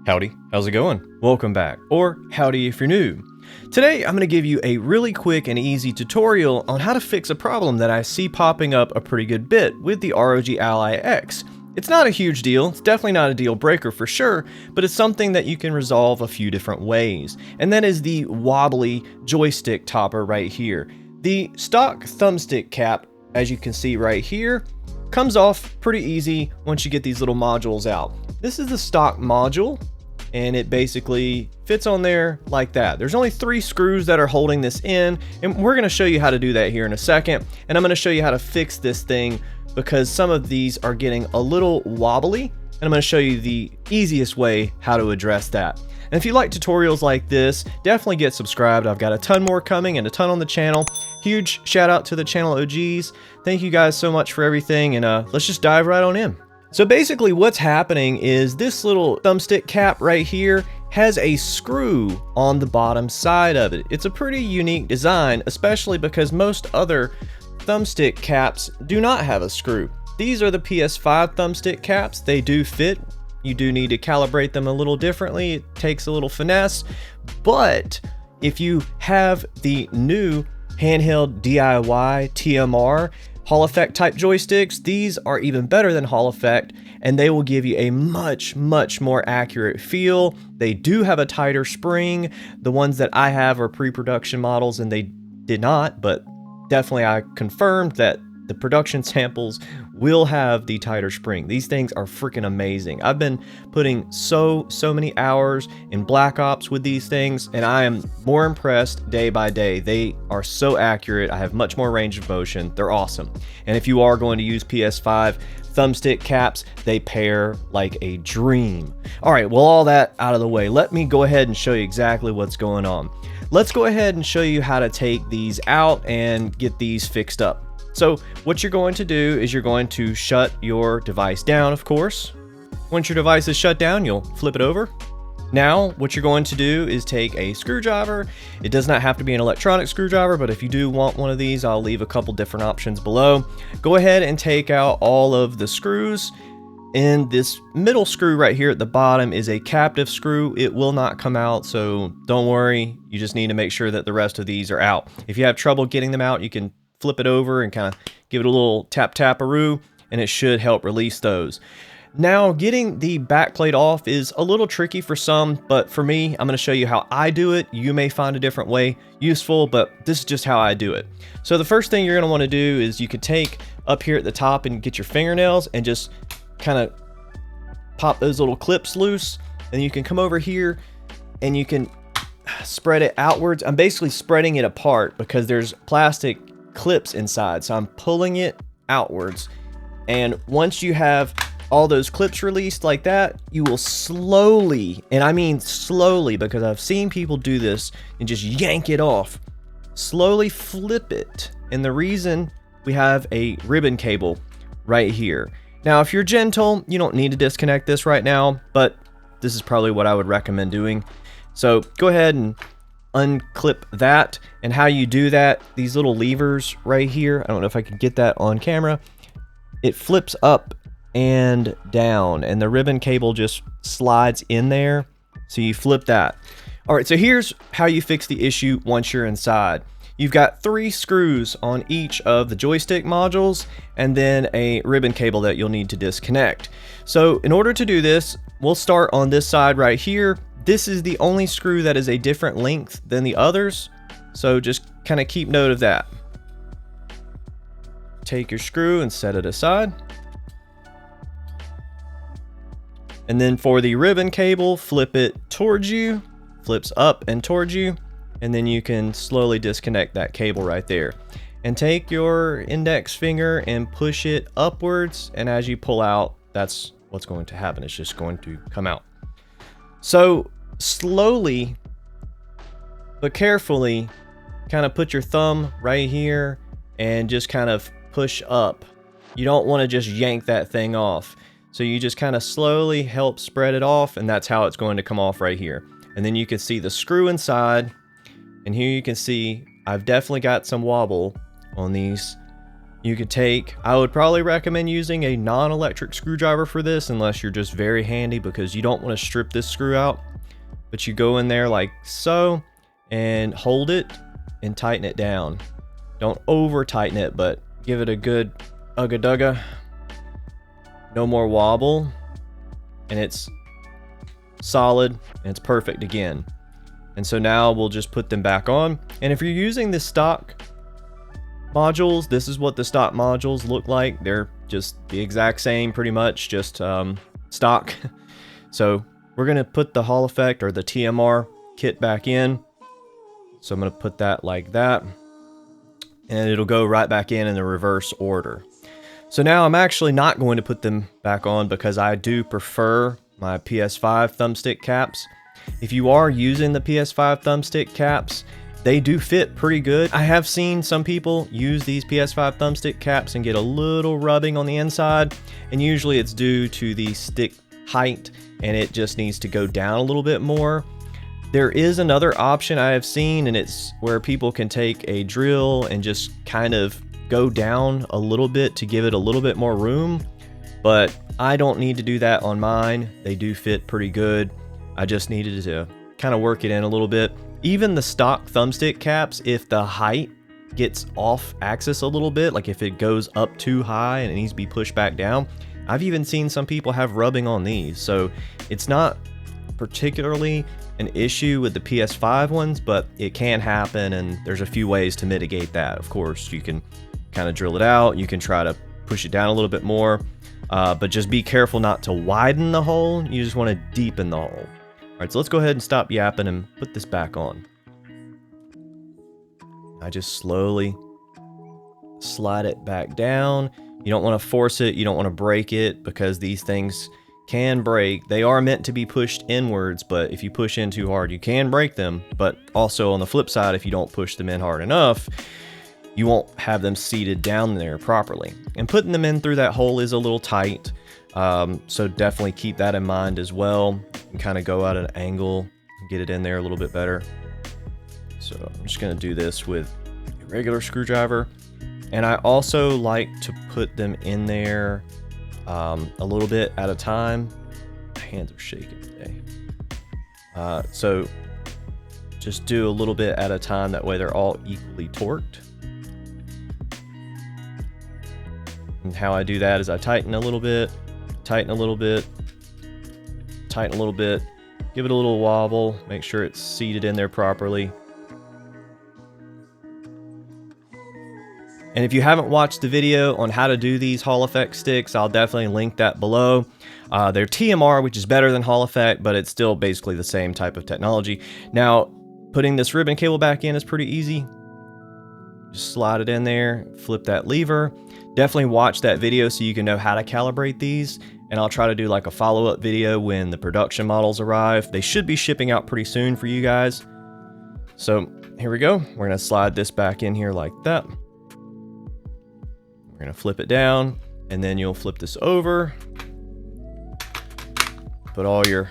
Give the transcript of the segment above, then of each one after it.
Howdy, how's it going? Welcome back, or howdy if you're new. Today I'm going to give you a really quick and easy tutorial on how to fix a problem that I see popping up a pretty good bit with the ROG Ally X. It's not a huge deal, it's definitely not a deal breaker for sure, but it's something that you can resolve a few different ways. And that is the wobbly joystick topper right here. The stock thumbstick cap, as you can see right here, comes off pretty easy once you get these little modules out. This is the stock module, and it basically fits on there like that. There's only 3 screws that are holding this in, and we're going to show you how to do that here in a second. And I'm going to show you how to fix this thing because some of these are getting a little wobbly, and I'm going to show you the easiest way how to address that. And if you like tutorials like this, definitely get subscribed. I've got a ton more coming and a ton on the channel. Huge shout out to the channel OGs. Thank you guys so much for everything, and let's just dive right on in. So basically what's happening is this little thumbstick cap right here has a screw on the bottom side of it. It's a pretty unique design, especially because most other thumbstick caps do not have a screw. These are the PS5 thumbstick caps. They do fit. You do need to calibrate them a little differently. It takes a little finesse, but if you have the new handheld DIY TMR Hall effect type joysticks, these are even better than Hall effect, and they will give you a much more accurate feel. They do have a tighter spring. The ones that I have are pre-production models and they did not, but definitely I confirmed that the production samples will have the tighter spring. These things are freaking amazing. I've been putting so many hours in Black Ops with these things, and I am more impressed day by day. They are so accurate. I have much more range of motion. They're awesome. And if you are going to use PS5 thumbstick caps, they pair like a dream. All right, well, all that out of the way, let me go ahead and show you exactly what's going on. Let's go ahead and show you how to take these out and get these fixed up. So what you're going to do is you're going to shut your device down, of course. Once your device is shut down, you'll flip it over. Now, what you're going to do is take a screwdriver. It does not have to be an electronic screwdriver, but if you do want one of these, I'll leave a couple different options below. Go ahead and take out all of the screws. And this middle screw right here at the bottom is a captive screw. It will not come out, so don't worry. You just need to make sure that the rest of these are out. If you have trouble getting them out, you can flip it over and kind of give it a little tap-tap-a-roo, and it should help release those. Now, getting the backplate off is a little tricky for some, but for me, I'm going to show you how I do it. You may find a different way useful, but this is just how I do it. So the first thing you're going to want to do is you could take up here at the top and get your fingernails and just kind of pop those little clips loose, and you can come over here and you can spread it outwards. I'm basically spreading it apart because there's plastic clips inside, so I'm pulling it outwards, and once you have all those clips released like that, you will slowly, and I mean slowly because I've seen people do this and just yank it off, slowly flip it. And the reason we have a ribbon cable right here. Now if you're gentle, you don't need to disconnect this right now, but this is probably what I would recommend doing. So go ahead and unclip that. And how you do that, these little levers right here, I don't know if I can get that on camera, it flips up and down and the ribbon cable just slides in there, so you flip that. All right, so here's how you fix the issue once you're inside. You've got 3 screws on each of the joystick modules and then a ribbon cable that you'll need to disconnect. So in order to do this, we'll start on this side right here. This is the only screw that is a different length than the others, so just kind of keep note of that. Take your screw and set it aside. And then for the ribbon cable, flip it towards you, flips up and towards you, and then you can slowly disconnect that cable right there. And take your index finger and push it upwards, and as you pull out, that's what's going to happen. It's just going to come out. So slowly but carefully kind of put your thumb right here and just kind of push up. You don't want to just yank that thing off. So you just kind of slowly help spread it off, and that's how it's going to come off right here. And then you can see the screw inside, and here you can see I've definitely got some wobble on these You could take, I would probably recommend using a non-electric screwdriver for this unless you're just very handy, because you don't want to strip this screw out. But you go in there like so and hold it and tighten it down. Don't over tighten it, but give it a good ugga dugga. No more wobble. And it's solid and it's perfect again. And so now we'll just put them back on. And if you're using the stock modules, this is what the stock modules look like. They're just the exact same, pretty much, just stock. So we're gonna put the Hall effect or the TMR kit back in. So I'm gonna put that like that, and it'll go right back in the reverse order. So now I'm actually not going to put them back on because I do prefer my PS5 thumbstick caps. If you are using the PS5 thumbstick caps, they do fit pretty good. I have seen some people use these PS5 thumbstick caps and get a little rubbing on the inside, and usually it's due to the stick height and it just needs to go down a little bit more. There is another option I have seen, and it's where people can take a drill and just kind of go down a little bit to give it a little bit more room, but I don't need to do that on mine. They do fit pretty good. I just needed to kind of work it in a little bit. Even the stock thumbstick caps, if the height gets off axis a little bit, like if it goes up too high and it needs to be pushed back down, I've even seen some people have rubbing on these. So it's not particularly an issue with the PS5 ones, but it can happen, and there's a few ways to mitigate that. Of course, you can kind of drill it out, you can try to push it down a little bit more, but just be careful not to widen the hole. You just want to deepen the hole. All right, so let's go ahead and stop yapping and put this back on. I just slowly slide it back down. You don't want to force it, you don't want to break it, because these things can break. They are meant to be pushed inwards, but if you push in too hard, you can break them. But also on the flip side, if you don't push them in hard enough, you won't have them seated down there properly. And putting them in through that hole is a little tight, so definitely keep that in mind as well. And kind of go at an angle and get it in there a little bit better. So I'm just going to do this with a regular screwdriver. And I also like to put them in there a little bit at a time. My hands are shaking today. So just do a little bit at a time. That way they're all equally torqued. And how I do that is I tighten a little bit, tighten a little bit, tighten a little bit, give it a little wobble, make sure it's seated in there properly. And if you haven't watched the video on how to do these Hall effect sticks, I'll definitely link that below. They're TMR, which is better than Hall effect, but it's still basically the same type of technology. Now, putting this ribbon cable back in is pretty easy. Just slide it in there, flip that lever. Definitely watch that video so you can know how to calibrate these. And I'll try to do like a follow-up video when the production models arrive. They should be shipping out pretty soon for you guys. So here we go. We're gonna slide this back in here like that. We're gonna flip it down, and then you'll flip this over. Put all your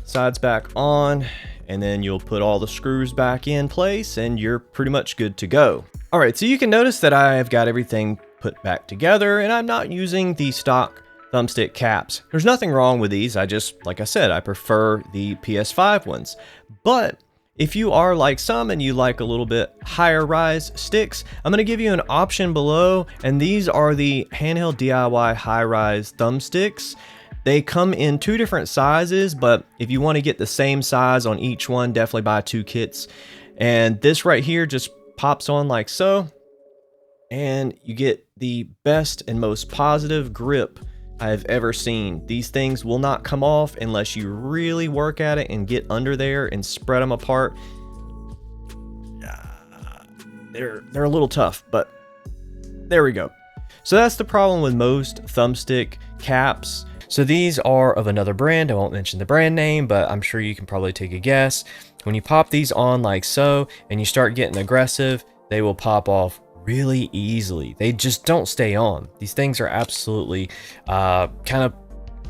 sides back on, and then you'll put all the screws back in place, and you're pretty much good to go. All right, so you can notice that I've got everything put back together, and I'm not using the stock thumbstick caps. There's nothing wrong with these. I just, like I said, I prefer the PS5 ones. But if you are like some and you like a little bit higher rise sticks, I'm gonna give you an option below, and these are the Handheld DIY high rise thumbsticks. They come in two different sizes, but if you want to get the same size on each one, definitely buy two kits. And this right here just pops on like so, and you get the best and most positive grip I've ever seen. These things will not come off unless you really work at it and get under there and spread them apart. They're a little tough, but there we go. So that's the problem with most thumbstick caps. So these are of another brand. I won't mention the brand name, but I'm sure you can probably take a guess. When you pop these on like so, and you start getting aggressive, they will pop off really easily. They just don't stay on. These things are absolutely kind of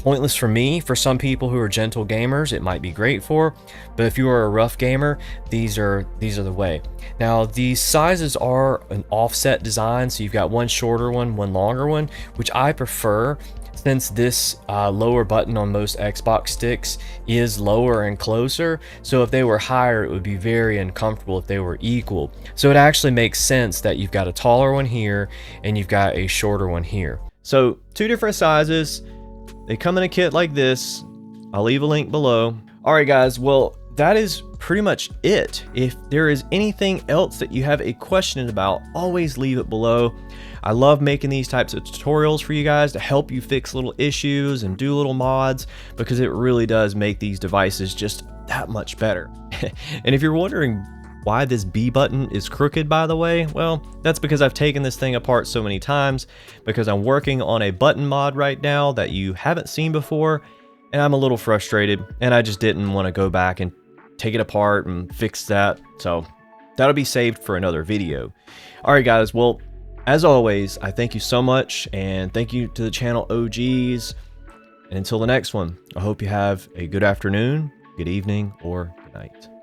pointless for me. For some people who are gentle gamers, it might be great for, but if you are a rough gamer, these are the way. Now these sizes are an offset design, so you've got one shorter one, one longer one, which I prefer, since this lower button on most Xbox sticks is lower and closer. So if they were higher, it would be very uncomfortable if they were equal. So it actually makes sense that you've got a taller one here and you've got a shorter one here. So two different sizes. They come in a kit like this. I'll leave a link below. All right, guys. Well, that is pretty much it. If there is anything else that you have a question about, always leave it below. I love making these types of tutorials for you guys to help you fix little issues and do little mods, because it really does make these devices just that much better. And if you're wondering why this B button is crooked, by the way, well, that's because I've taken this thing apart so many times, because I'm working on a button mod right now that you haven't seen before, and I'm a little frustrated, and I just didn't want to go back and take it apart and fix that. So that'll be saved for another video. All right, guys. Well, as always, I thank you so much, and thank you to the channel OGs. And until the next one, I hope you have a good afternoon, good evening, or good night.